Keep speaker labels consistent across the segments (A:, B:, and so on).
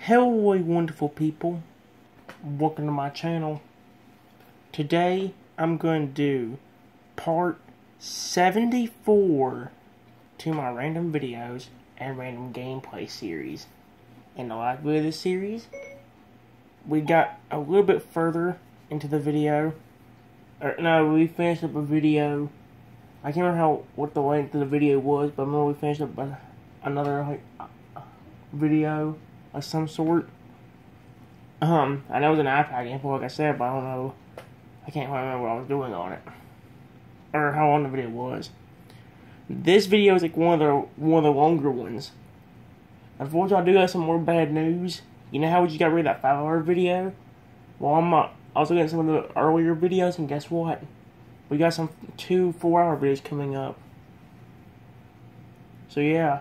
A: Hello, wonderful people. Welcome to my channel. Today, I'm going to do part 74 to my random videos and random gameplay series. In the last video of this series, we got a little bit further into the video. We finished up a video. I can't remember what the length of the video was, but I remember we finished up another video of some sort. I know it was an iPad game, like I said, but I don't know. I can't quite remember what I was doing on it, or how long the video was. This video is like one of the longer ones. Unfortunately, I do have some more bad news. You know how we just got rid of that 5-hour video? Well, I was looking at some of the earlier videos, and guess what? We got some 2 4-hour videos coming up. So yeah.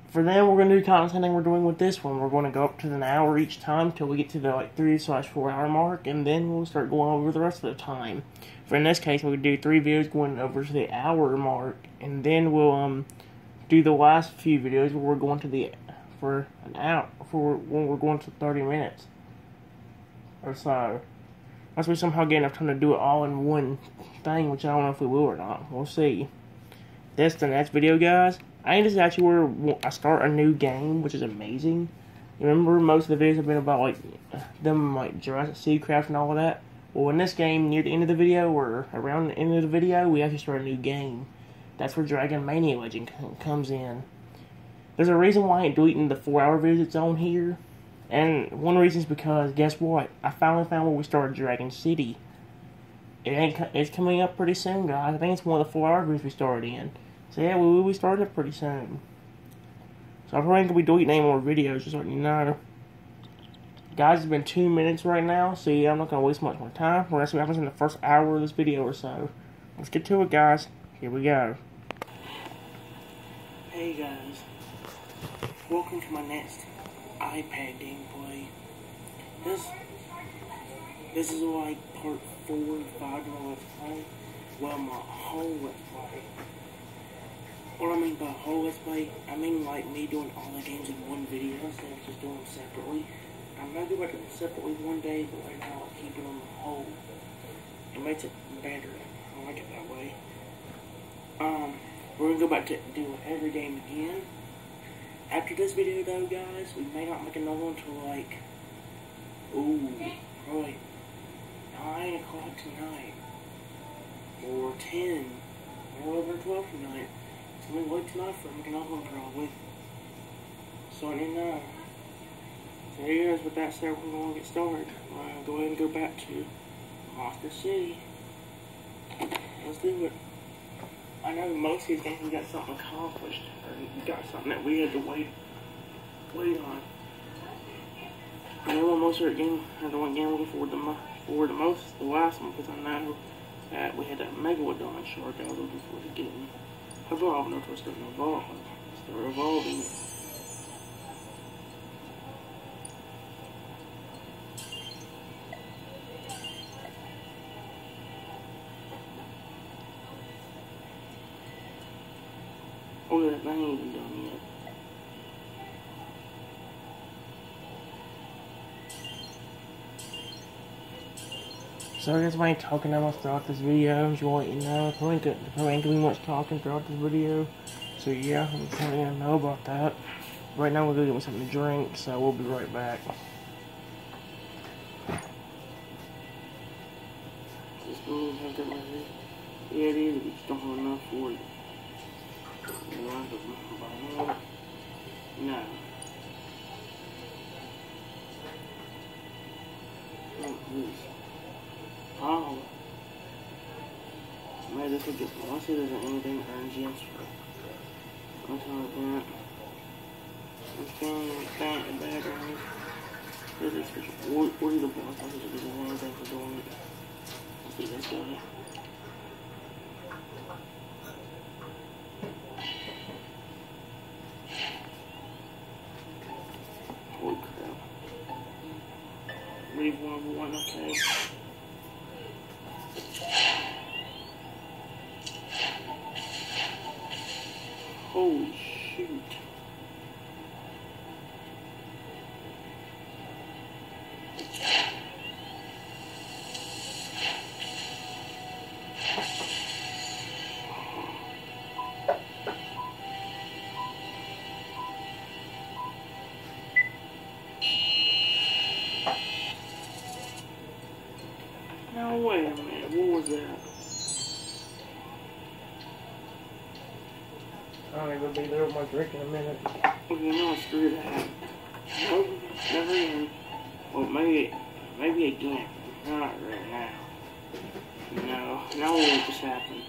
A: For them, we're going to do kind of the same thing we're doing with this one. We're going to go up to an hour each time till we get to the 3/4 hour mark, and then we'll start going over the rest of the time. For in this case, we'll do 3 videos going over to the hour mark, and then we'll do the last few videos where we're going to for an hour, when we're going to 30 minutes or so. Unless we somehow get enough time to do it all in one thing, which I don't know if we will or not. We'll see. That's the next video, guys. I think this is actually where I start a new game, which is amazing. Remember, most of the videos have been about Jurassic Seacraft and all of that. Well, in this game, near the end of the video, or around the end of the video, we actually start a new game. That's where Dragon Mania Legend comes in. There's a reason why I ain't deleting the 4-hour videos that's on here. And one reason is because, guess what? I finally found where we started Dragon City. It's coming up pretty soon, guys. I think it's one of the 4-hour videos we started in. So yeah, we started it pretty soon. So I'm probably going to be deleting any more videos, just letting you know. Guys, it's been 2 minutes right now, so yeah, I'm not going to waste much more time. We're going to see what happens in the first hour of this video or so. Let's get to it, guys. Here we go. Hey guys, welcome to my next iPad gameplay. This is like part 4 or 5 of my Let's Play. Well, my whole Let's Play. What I mean by whole Let's Play, I mean like me doing all the games in one video instead of just doing them separately. I'm going to do it separately one day, but right now I'll keep it on the whole. It makes it better. I like it that way. We're going to go back to do every game again. After this video though, guys, we may not make another one until probably 9 o'clock tonight. Or 10. Or 11 or 12 tonight. It's going to be late tonight for making another one probably. So I didn't know. So here is with that said, we're going to get started. I'm going to go ahead and go back to Monster City. Let's do it. I know most of these games we got something accomplished, or we got something that we had to wait on. I know most of our game, or the one game I'm looking forward the most, the last one, because I know that we had that Megalodon shark I was looking forward to getting. Evolve, no, it's starting to evolve. Start evolving. Oh, yeah, that ain't even done yet. So I guess I ain't talking that much throughout this video. Just want to let you know, probably ain't gonna be much talking throughout this video. So yeah, I'm just letting you know about that. Right now we're gonna get me something to drink, so we'll be right back. This one has got my head. Yeah, it is. We just don't have enough for it. No. Oh. Maybe this will get. Let's see if there's anything earned gems for. Let's have that. That battery. This is for 40 the boss. I think there's one thing for doing it. Let's see this guy. Holy crap. Read 101, okay. Holy shoot.
B: What was that?
A: I don't even be there with my drink in a minute.
B: Okay, no, screw that. Nope, never again. Well, maybe again. Not right now. No, now what just happened?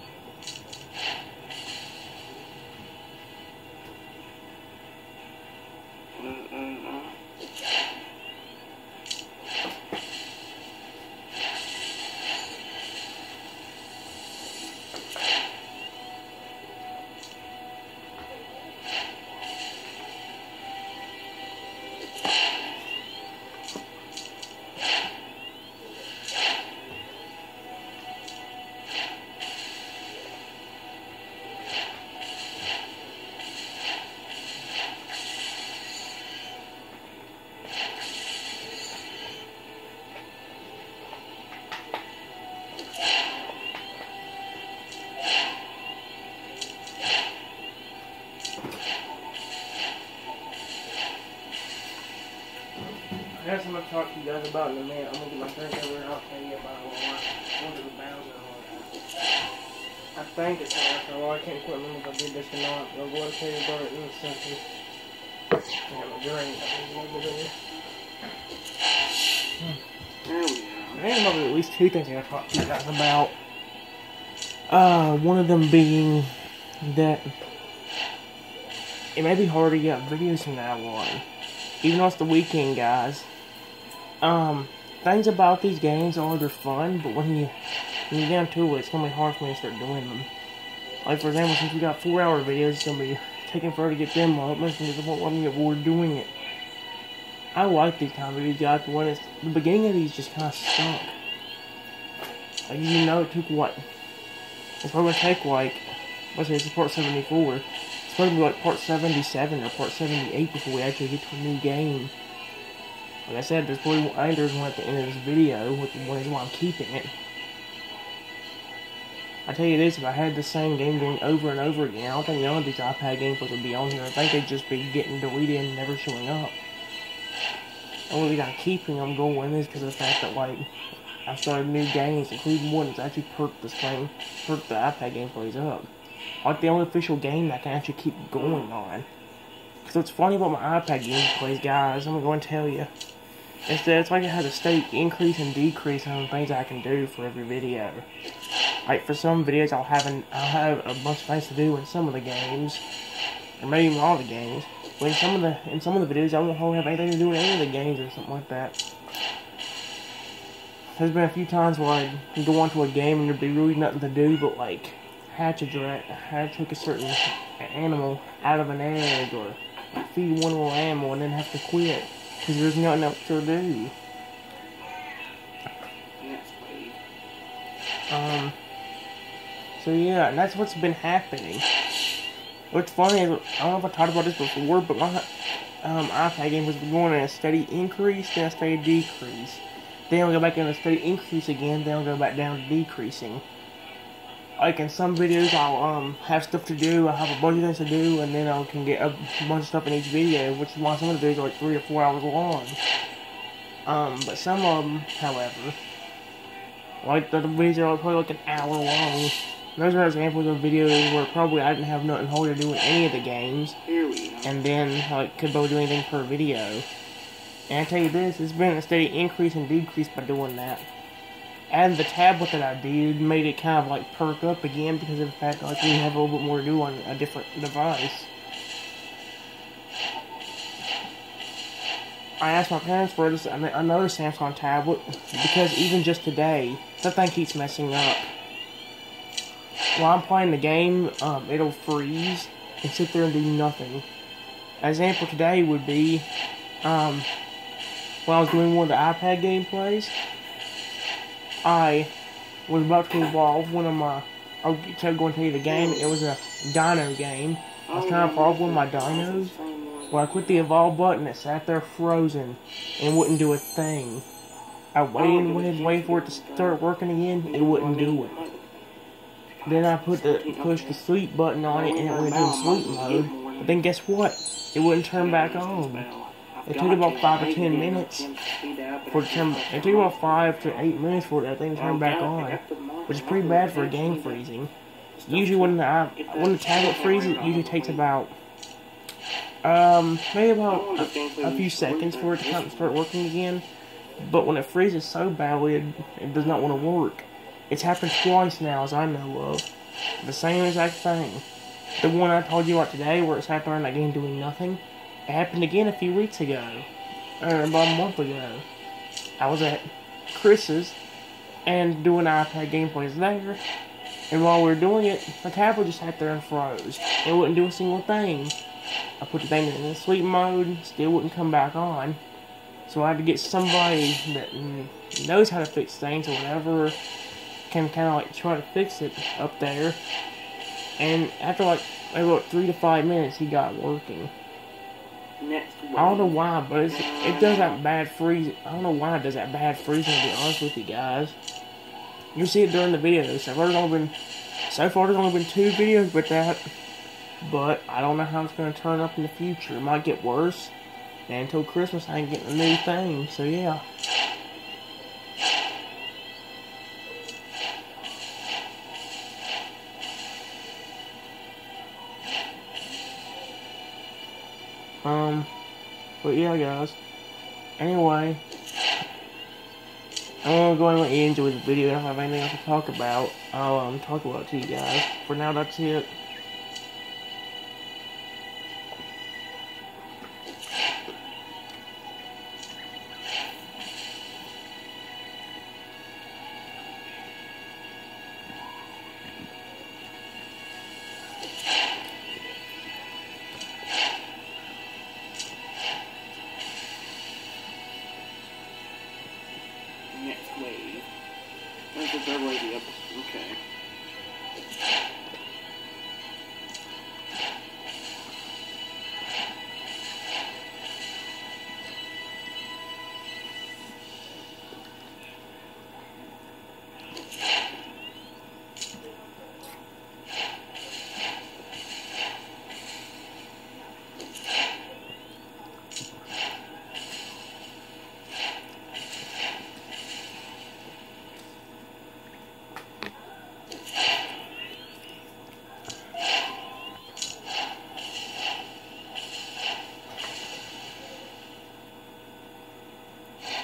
A: That's what I'm going to talk to you guys about in a minute. I'm going to get my drink over and I'll tell you about one of the bounds and all that. I think it's after all. I can't quite remember if I did this or not. But I'm going to tell you about it in a second. I got my drink. I think about at least two things I got to talk to you guys about. One of them being that it may be hard to get videos from now on. Even though it's the weekend, guys. Things about these games are they're fun, but when you get into it, it's gonna be hard for me to start doing them. Like for example, since we got 4-hour videos, it's gonna be taking forever to get them up. It's gonna get let me get bored doing it. I like these kind of videos, guys, but when the beginning of these just kind of stunk. Like you know, it took what? It's probably gonna take like, let's say it's part 74. It's probably like part 77 or part 78 before we actually get to a new game. Like I said, I think there's one at the end of this video, which is why I'm keeping it. I tell you this, if I had the same game going over and over again, I don't think none of these iPad gameplays would be on here. I think they'd just be getting deleted and never showing up. The only reason I'm keeping them going is because of the fact that, like, I've started new games, including one that's actually perked the iPad gameplays up. Like the only official game that I can actually keep going on. So what's funny about my iPad gameplays, guys, I'm going to tell you, is that it's like it has a steady increase and decrease on the things I can do for every video. Like for some videos, I'll have a bunch of things to do in some of the games, or maybe even all the games. But in some of the videos, I won't have anything to do with any of the games or something like that. There's been a few times where I'd go onto a game and there'd be really nothing to do but like hatch a certain animal out of an egg, or feed one little animal and then have to quit because there's nothing else to do. So yeah, and that's what's been happening. What's funny is, I don't know if I talked about this before, but my iPad game was going in a steady increase, then a steady decrease. Then I'll go back in a steady increase again, then I'll go back down to decreasing. Like in some videos, I'll have stuff to do, I'll have a bunch of things to do, and then I can get a bunch of stuff in each video, which is why some of the videos are like 3 or 4 hours long. But some of them, however, like the videos are probably like an hour long. Those are examples of videos where probably I didn't have nothing hard to do in any of the games, and then like could both do anything per video. And I tell you this, it's been a steady increase and decrease by doing that. And the tablet that I did made it kind of like perk up again because of the fact that like we have a little bit more to do on a different device. I asked my parents for another Samsung tablet because even just today, that thing keeps messing up. While I'm playing the game, it'll freeze and sit there and do nothing. An example today would be, when I was doing one of the iPad gameplays, I was about to evolve one of my, I'll go and tell you the game, it was a dino game. I was trying to evolve one of my dinos. When I clicked the evolve button, it sat there frozen and wouldn't do a thing. I waited for it to start working again, it wouldn't do it. Then I pushed the sleep button on it and it went into sleep mode. But then guess what? It wouldn't turn back on. It took about 5 or 10 minutes for it to turn. It took about 5 to 8 minutes for that thing to turn back on, which is pretty bad for a game freezing. Usually when the tablet freezes, it usually takes about maybe about a few seconds for it to kind of start working again. But when it freezes so badly, it does not want to work. It's happened twice now, as I know of. The same exact thing. The one I told you about today, where it sat there in that game doing nothing, it happened again a few weeks ago, or about a month ago. I was at Chris's and doing iPad gameplays there, and while we were doing it, the tablet just sat there and froze. It wouldn't do a single thing. I put the thing in sleep mode, still wouldn't come back on. So I had to get somebody that knows how to fix things or whatever, can kind of like try to fix it up there. And after like maybe about 3 to 5 minutes, he got working. I don't know why, but it does that bad freeze. I don't know why it does that bad freezing, to be honest with you guys. You'll see it during the video. So far, there's only been 2 videos with that. But I don't know how it's going to turn up in the future. It might get worse. And until Christmas, I ain't getting a new thing. So yeah. But yeah, guys. Anyway, I'm gonna go and let you enjoy the video. I don't have anything else to talk about. I'll talk about it to you guys. For now, that's it.
B: Next wave. That's the third wave up. Okay.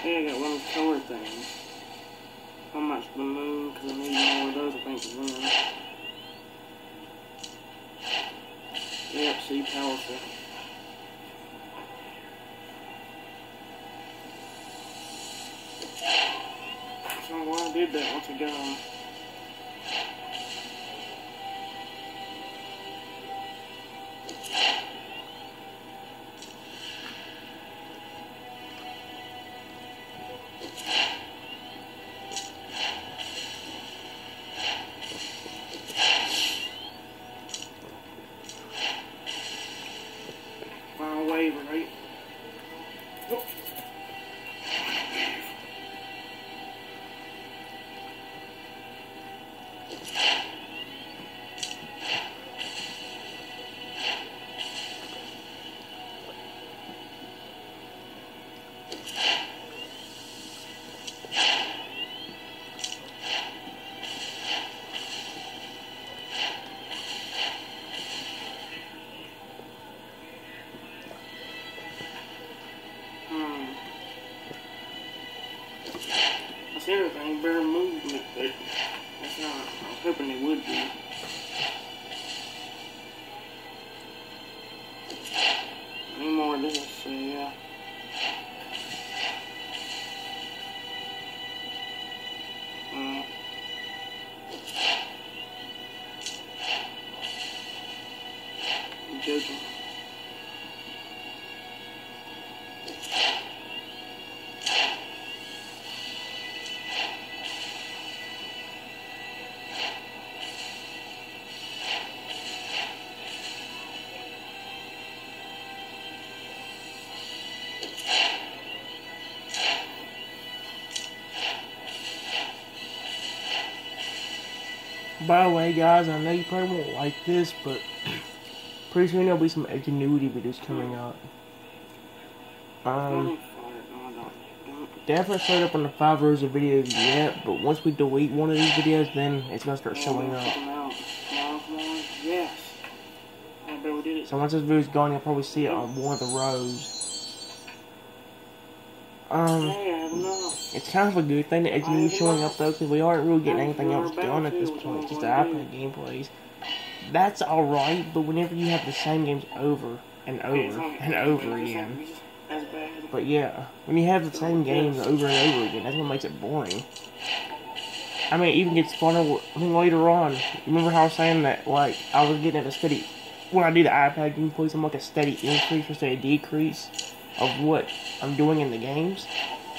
B: Hey, I got one of the color things. How much for the moon? Because I need more of those, I think, to win. Yep, see, powerful. So I'm glad I did that once I got them. Final wave, right? Oh. That's everything, better movement, but that's not. I was hoping it would be. I need more of this, so yeah. I'm joking.
A: By the way, guys, I know you probably won't like this, but pretty soon there'll be some Ingenuity videos coming up. They haven't showed up on the 5 rows of videos yet, but once we delete one of these videos, then it's gonna start showing up.
B: Yes. I bet we did it.
A: So once this video's gone, you'll probably see it on one of the rows. It's kind of a good thing that Edgenu's showing up though, because we aren't really getting anything else done at this point, just the iPad gameplays. That's alright, but whenever you have the same games over and over and over again. But yeah, when you have the same games over and over again, that's what makes it boring. I mean, it even gets funner, later on. Remember how I was saying that, like, I was getting at a steady, when I do the iPad gameplays, I'm like a steady increase instead of decrease of what I'm doing in the games?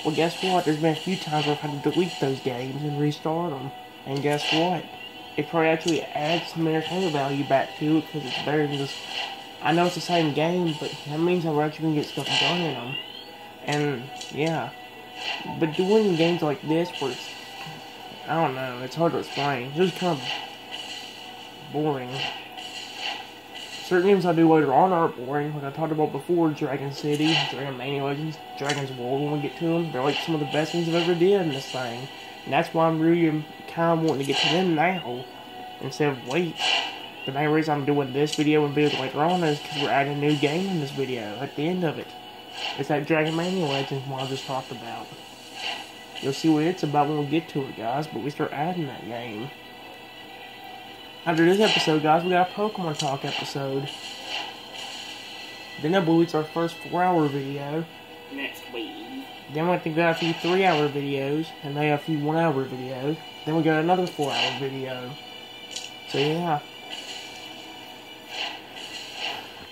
A: Well, guess what? There's been a few times where I've had to delete those games and restart them. And guess what? It probably actually adds some entertainment value back to it, because it's better than just... I know it's the same game, but that means I'm actually going to get stuff done in them. And, yeah. But doing games like this, where it's... I don't know, it's hard to explain. It's just kind of boring. Certain games I do later on are boring, like I talked about before, Dragon City, Dragon Mania Legends, Dragon's World when we get to them. They're like some of the best things I've ever did in this thing. And that's why I'm really kind of wanting to get to them now, instead of wait. The main reason I'm doing this video and videos later on is because we're adding a new game in this video at the end of it. It's that Dragon Mania Legends one I just talked about. You'll see what it's about when we get to it, guys, but we start adding that game. After this episode, guys, we got a Pokemon Talk episode. Then I believe it's our first 4-hour video.
B: Next week.
A: Then we got a few 3-hour videos, and then a few 1-hour videos. Then we got another 4-hour video. So yeah.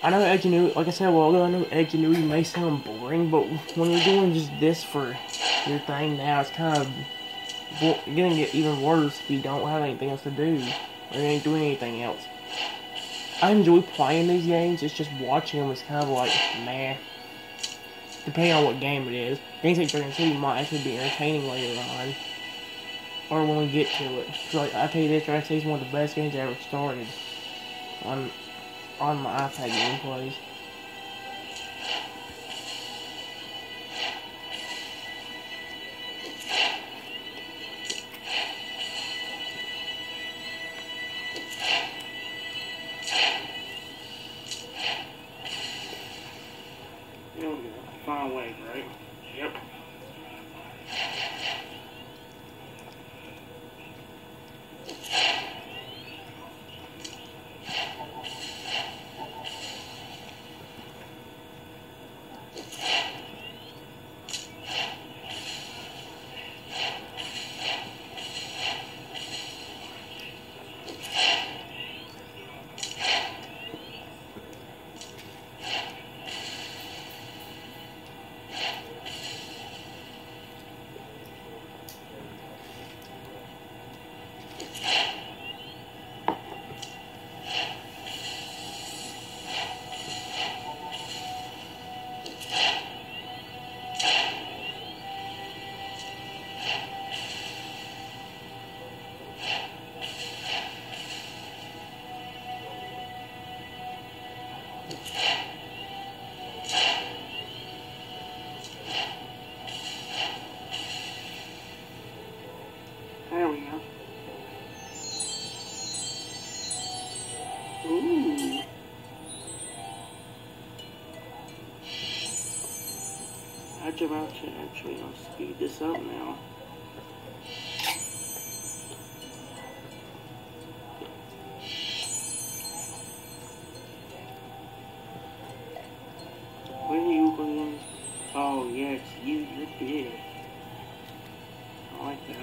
A: I know Edgenuity, like I said, well, I know Edgenuity may sound boring, but when you're doing just this for your thing now, it's kind of gonna get even worse if you don't have anything else to do. Or you ain't doing anything else. I enjoy playing these games, it's just watching them is kind of like, meh. Depending on what game it is. Games like Dragon City might actually be entertaining later on. Or when we get to it. So, like, I tell you this, Dragon City is one of the best games I ever started. On my iPad gameplays.
B: Far away, right? Yep. There we go. Ooh. I'm about to actually speed this up now. Where are you going? Oh, yeah, it's you. You're big. I like that.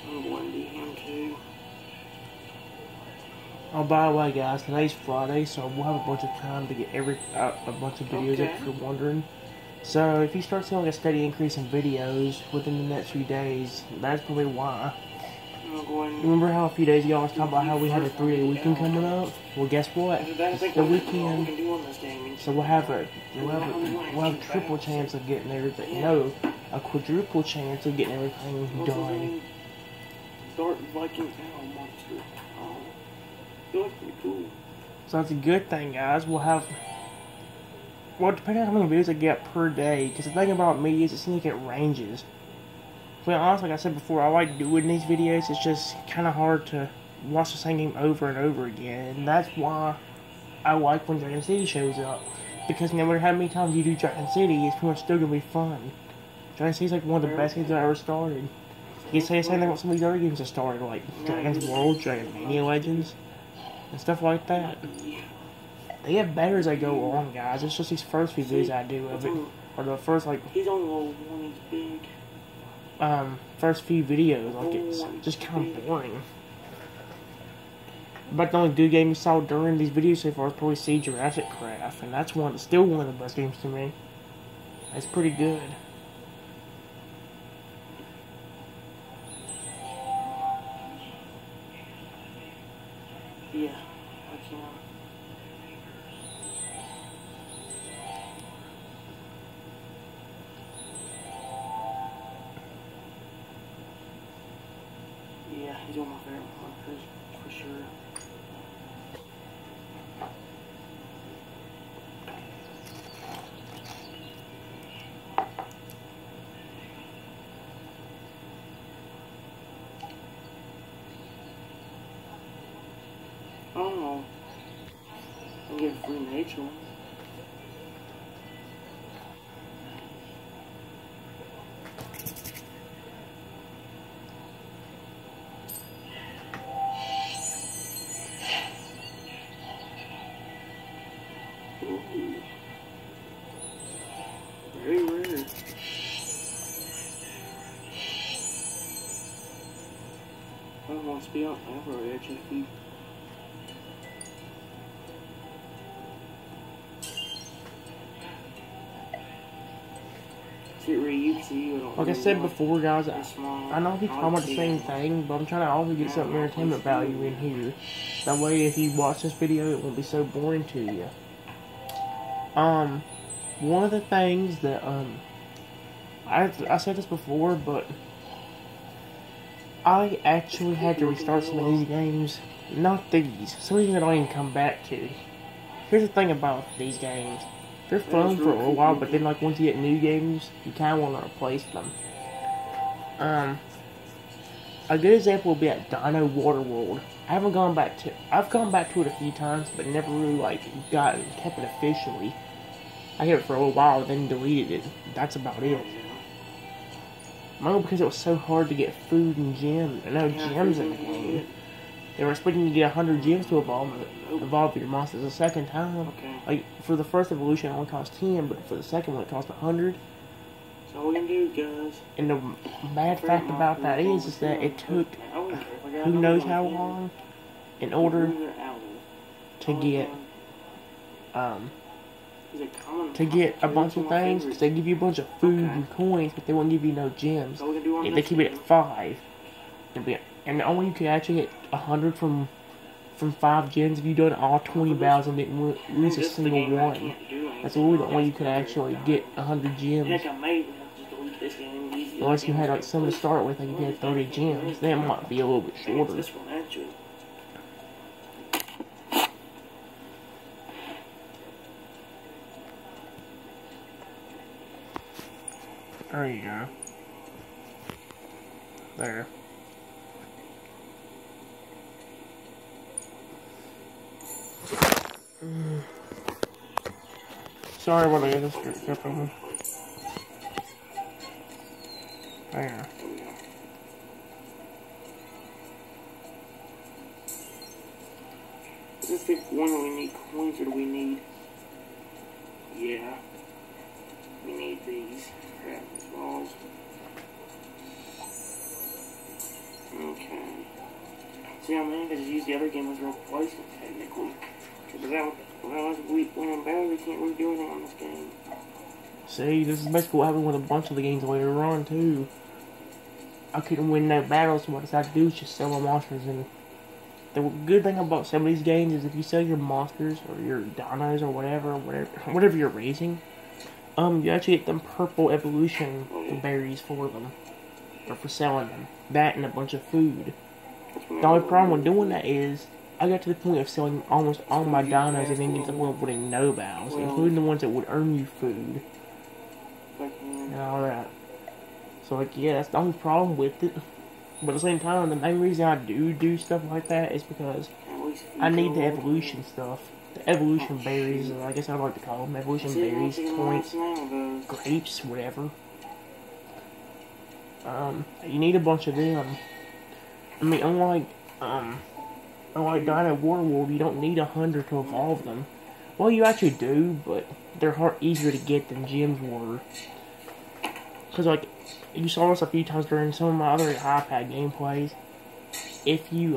B: I'm going to him too.
A: Oh, by the way, guys, today's Friday, so we'll have a bunch of time to get a bunch of videos up if you're wondering. So, if you start seeing like a steady increase in videos within the next few days, that's probably why.
B: I'm going.
A: Remember how a few days ago I was talking about how we had a 3-day weekend coming up? Well, guess what? It's the weekend, so we'll have a triple chance of getting everything. No, a quadruple chance of getting everything done.
B: Start Viking Owl Monster. Oh, that looks pretty cool.
A: So that's a good thing, guys. We'll have. Well, depending on how many videos I get per day, because the thing about me is it seems like it ranges. To be honest, like I said before, I like doing these videos. It's just kind of hard to watch the same game over and over again. And that's why I like when Dragon City shows up. Because no matter how many times you do Dragon City, it's pretty much still going to be fun. Dragon City is like one of the best games I ever started. You can say the same thing about some of these other games I started, like Dragon's World, Dragon Mania Legends, and stuff like that. They get better as I go on, guys. It's just these first few videos I do of it. Or the first, like...
B: He's on level 1, he's big.
A: First few videos, like, it's just kind of boring. But the only good game you saw during these videos so far is probably Siege Jurassic Craft, and that's still one of the best games to me. It's pretty good.
B: Yeah, I can. Yeah, he's one of my favorite monsters, for sure. I don't know. I get a free nature one. Ooh. Very rare. I don't want to be out ever HFP.
A: Like I said before, guys, I know we talk about the same thing, but I'm trying to also get some entertainment value in here. That way, if you watch this video, it won't be so boring to you. One of the things that, I said this before, but I actually had to restart some of these games. Not these. Some of these I don't even come back to. Here's the thing about these games. They're fun for a while, but then like once you get new games, you kind of want to replace them. A good example would be at Dino Waterworld. I've gone back to it a few times, but never really like kept it officially. I kept it for a little while, then deleted it. That's about it. Mainly because it was so hard to get food and gems. No gems in the game. They were expecting you to get 100 gems to evolve your monsters a second time.
B: Okay.
A: Like, for the first evolution it only cost 10, but for the second one it cost 100.
B: So what we can do, guys.
A: And the bad fact about that is that it took who knows how long in order to get a bunch of things, because they give you a bunch of food and coins, but they won't give you no gems. They keep it at 5. And only you can actually get 100 from 5 gens if you've done all 20 battles and didn't lose a single one. That's really the only you could actually get 100 gems. Unless you had like some to start with, like you had 30 gems, then it might be a little bit shorter. There you go. There. Sorry about the other script kept on. There.
B: Let's pick one. Do we need coins or do we need? Yeah. We need these. Crap, these balls. Okay. See, I'm going to just use the other game as a replacement, technically. Because without winning battle, we can't really do anything on this game.
A: See, this is basically what happened with a bunch of the games later on, too. I couldn't win no battles, so what I decided to do is just sell my monsters. And the good thing about some of these games is if you sell your monsters or your dinos or whatever you're raising, you actually get them purple evolution berries for them, or for selling them. That and a bunch of food. The only problem with doing that is I got to the point of selling almost all my dinos and then get to the point of putting no battles, including the ones that would earn you food and all that. So like, yeah, that's the only problem with it. But at the same time, the main reason I do stuff like that is because I need the evolution stuff. The evolution berries, I guess I'd like to call them. Evolution berries, points, grapes, whatever. You need a bunch of them. I mean, unlike Dino Warworld, you don't need 100 to evolve them. Well, you actually do, but they're easier to get than gems were. Because, like, you saw this a few times during some of my other iPad gameplays. If you,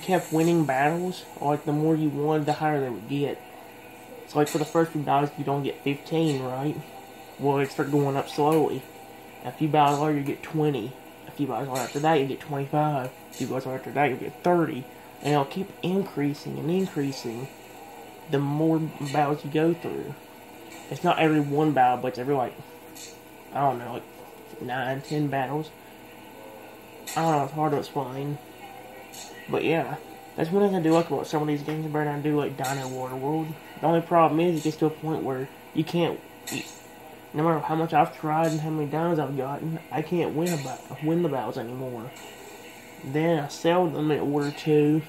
A: kept winning battles, like, the more you won, the higher they would get. So, like, for the first few battles, you don't get 15, right? Well, it starts going up slowly. A few battles later, you get 20. A few battles after that, you get 25. A few battles after that, you get 30. And it'll keep increasing and increasing the more battles you go through. It's not every one battle, but it's every, like, I don't know, like 9, 10 battles. I don't know, it's hard to explain. But yeah, that's one thing I do like about some of these games better than I do like Dino Warworld. The only problem is it gets to a point where you can't, no matter how much I've tried and how many dinos I've gotten, I can't win the battles anymore. Then I sell them in order to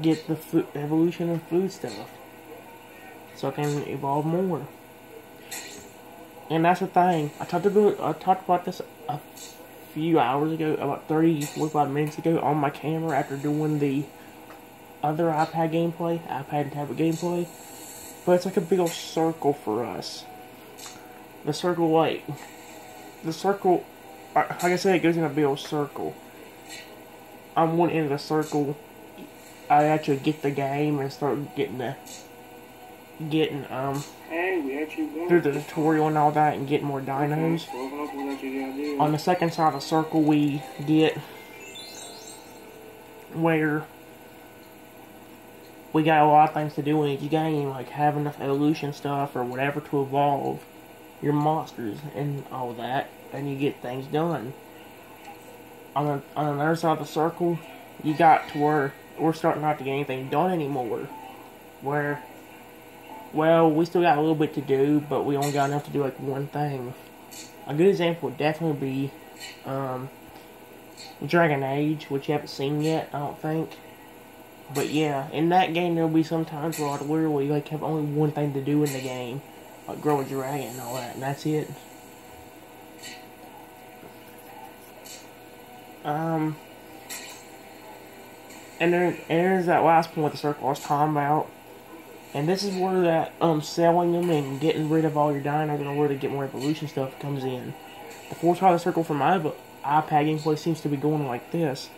A: get the evolution of food stuff, so I can evolve more. And that's the thing. I talked about this a few hours ago, about 45 minutes ago, on my camera after doing the other iPad and tablet gameplay. But it's like a big old circle for us. The circle, like I said, it goes in a big old circle. On one end of the circle, I actually get the game and start getting through the tutorial and all that and getting more dinos. On the second side of the circle, we get where we got a lot of things to do in each game, like have enough evolution stuff or whatever to evolve your monsters and all that, and you get things done. On the other side of the circle, you got to where we're starting not to get anything done anymore. Where, well, we still got a little bit to do, but we only got enough to do like one thing. A good example would definitely be Dragon Age, which you haven't seen yet, I don't think. But yeah, in that game there'll be some times where you like have only one thing to do in the game, like grow a dragon and all that, and that's it. And there's that last point of the circle I was talking about. And this is where that selling them and getting rid of all your dinos in order to get more evolution stuff comes in. The fourth side of the circle for my iPad gameplay seems to be going like this.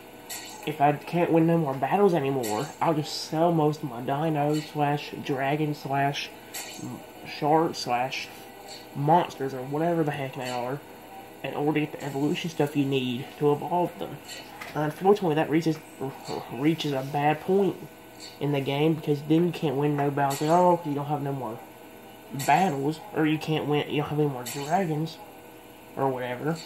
A: If I can't win no more battles anymore, I'll just sell most of my dinos / dragons / sharks / monsters or whatever the heck they are in order to get the evolution stuff you need to evolve them. Unfortunately, that reaches a bad point in the game, because then you can't win no battles at all because you don't have no more battles, or you don't have any more dragons or whatever.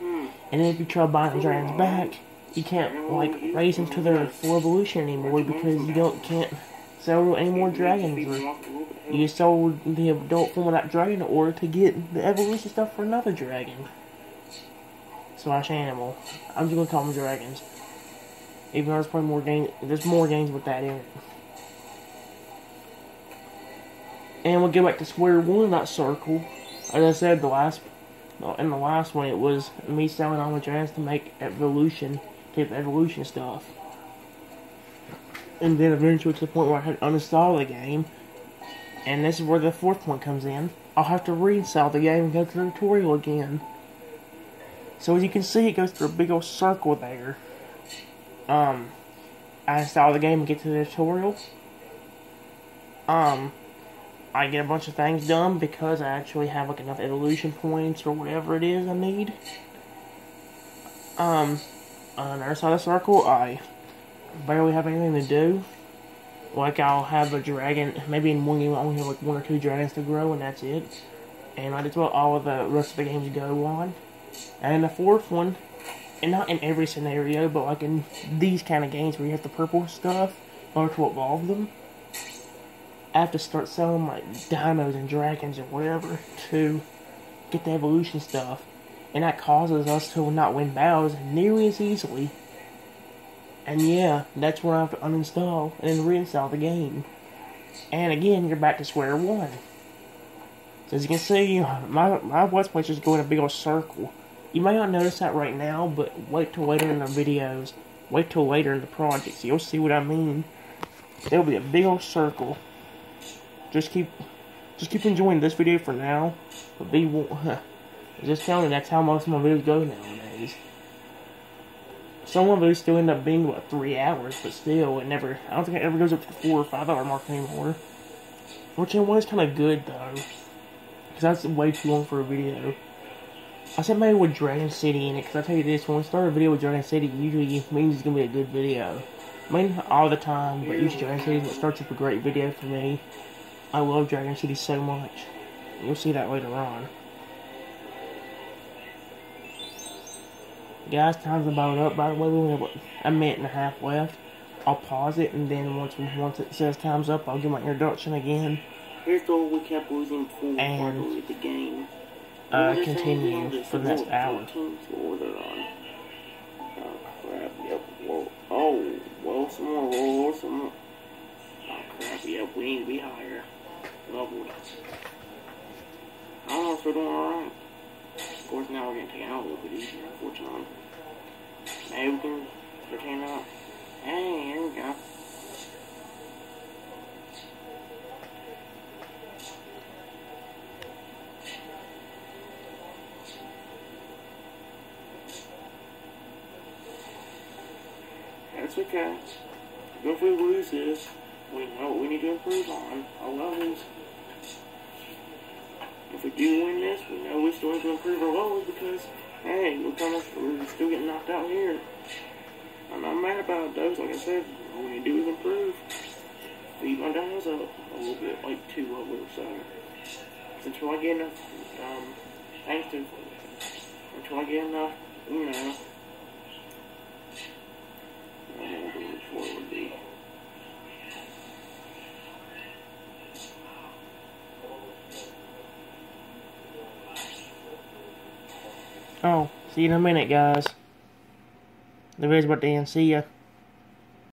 A: And then if you try buying the dragons back, you can't like raise them to their full evolution anymore because you can't sell any more dragons. Or you sold the adult form of that dragon in order to get the evolution stuff for another dragon / animal. I'm just gonna call them dragons. Even though there's probably more games with that in it. And we'll get back to square one of that circle. As I said, in the last one, it was me selling all my dragons to make evolution, get the evolution stuff. And then eventually to the point where I had to uninstall the game. And this is where the fourth point comes in. I'll have to reinstall the game and go through the tutorial again. So as you can see, it goes through a big old circle there. I install the game and get to the tutorial. I get a bunch of things done because I actually have like enough evolution points or whatever it is I need. On the other side of the circle, I barely have anything to do. Like, I'll have a dragon, maybe in one game I only have like 1 or 2 dragons to grow, and that's it. And that's what all of the rest of the games go on. And the 4th one, and not in every scenario, but like in these kind of games where you have the purple stuff, in order to evolve them, I have to start selling like dinos and dragons or whatever to get the evolution stuff. And that causes us to not win battles nearly as easily. And yeah, that's when I have to uninstall and then reinstall the game. And again, you're back to square one. So as you can see, my Let's Play just go in a big old circle. You may not notice that right now, but wait till later in the videos. Wait till later in the projects. You'll see what I mean. There'll be a big old circle. Just keep enjoying this video for now. But just telling you, that's how most of my videos go nowadays. Some of those still end up being about 3 hours, but still, I don't think it ever goes up to the 4 or 5 hour mark anymore. Which in a way is kind of good though, because that's way too long for a video. I said maybe with Dragon City in it, because I tell you this, when we start a video with Dragon City, usually means it's going to be a good video. I mean, not all the time, but usually Dragon City is what starts up a great video for me. I love Dragon City so much. You'll see that later on. Guys, time's about up. By the way, we only have a minute and a half left. I'll pause it, and then once it says time's up, I'll do my introduction again.
B: Here's the we kept losing before the game.
A: Continue for the next hour.
B: Oh crap! Yep. Whoa. Oh, well, some more. Whoa, some more. Oh crap! Yep. We need to be higher. Lovely. I don't know if we're doing alright. Of course, now we're getting taken out a little bit easier, unfortunately. Maybe we can pretend up. Hey, here we go. That's okay. Even if we lose this, we know what we need to improve on. Our levels. If we do win this, we know we still have to improve our levels because, hey, we're still getting knocked out here. I'm not mad about those. Like I said, all we need to do is improve. Speed my dials up a little bit, like 2 levels or so. Until I get enough, until I get enough, you know. I don't know what it would be.
A: Oh, see you in a minute, guys. The video's about to end. See ya.